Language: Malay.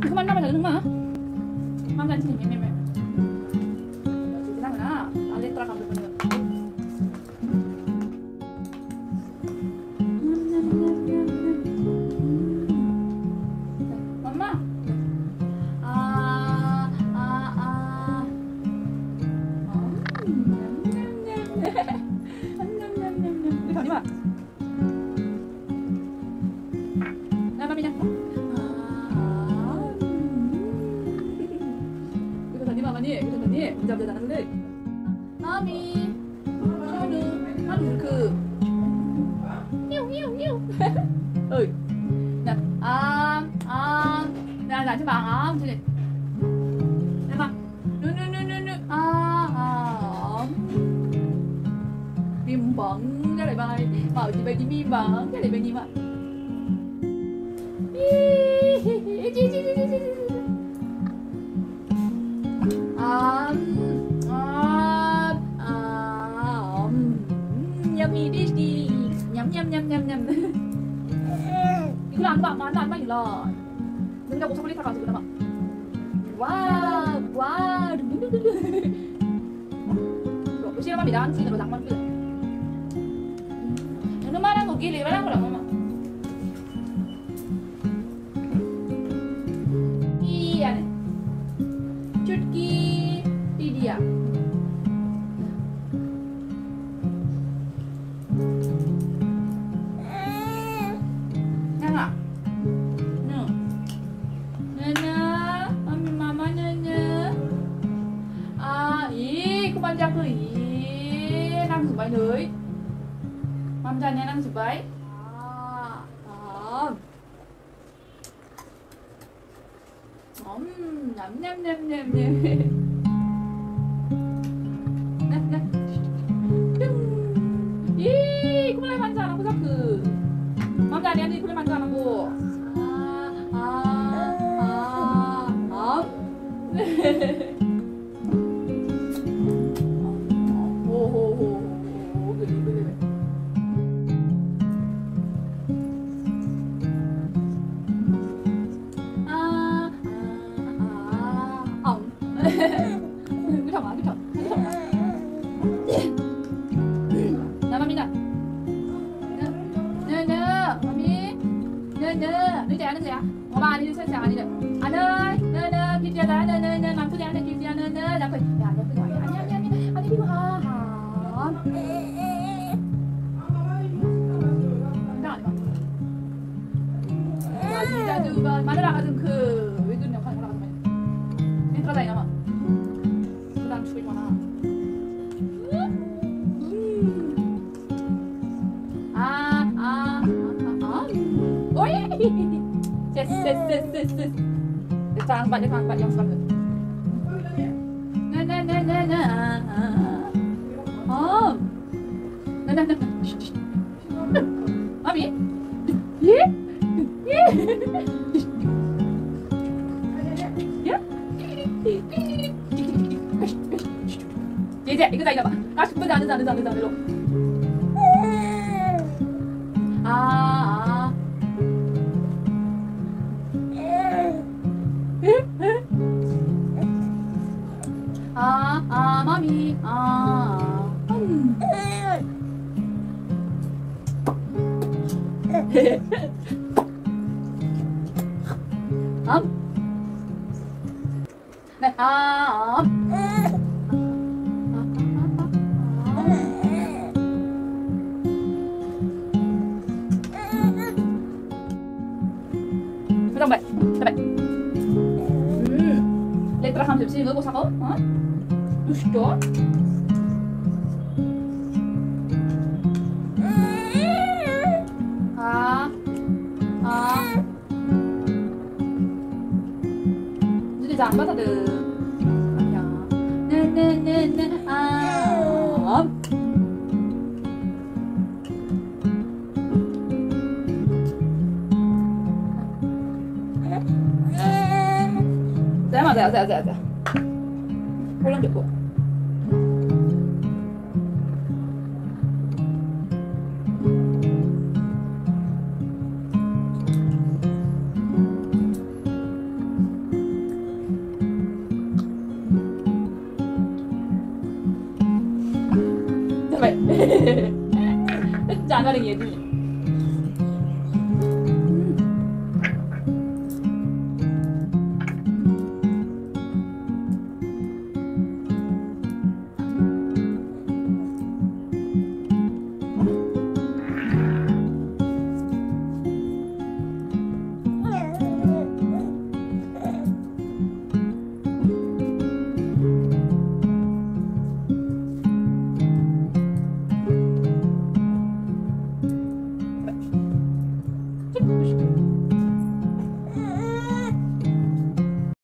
그만 나면 되는 거야? 맘 잔치 맴맴. 지나구나. 알레트라 감독은. 엄마. 잠시만. 나 맘이냐? 이거 다니 마마니, 이거 다니. 문자 나는데. 마미. 하루 그. 뉴. 어이. 나 나 지금 저기. 나 누. Mìm bẩn cái này bài mở chị bài đi mìm bẩn cái này bài gì mà yummy dish đi nhắm 이거 안 봐, 안 봐, 이거. 눈가고 초콜릿 사가지고 그나마. 와. Siapa mami dan sih kalau tak mampu. Ini mana aku gila, mana aku lah mama. Iya nih. Cutki dia. Nggak. No. Nana, mami mama nana. Kumanjang tuh. Năng rửa bái lưới. Mâm ra nha, năng rửa bái. Nhâm. Ih, kulay manjang aku sak ke. Mam tadi ani kulay manjang aku. Nè mami nè. Nè mami. Nè, đứng dậy. Ngồi ba đi xe đi nè. Anh ơi, nè, kia ra nè, làm cứ nè, kia ra nè, ra coi. Ya, cứ gọi anh đi qua. 마누라가 좀 왜 그러냐 마누라가 좀 들어다니나 막 그다음 추위 많아 오예 됐 장반 영상 나나나나나 나나나 마미 예? 이제 이거 다 이거 봐. 아, 싶은데 안 된다. 이러. 마미. 네, 잠깐만. Letra 30 bagus ako, ha? Gusto? Jadi jangan bahasa deh. Saya. Pulang deh, Bu. 자, 안 가는 얘들.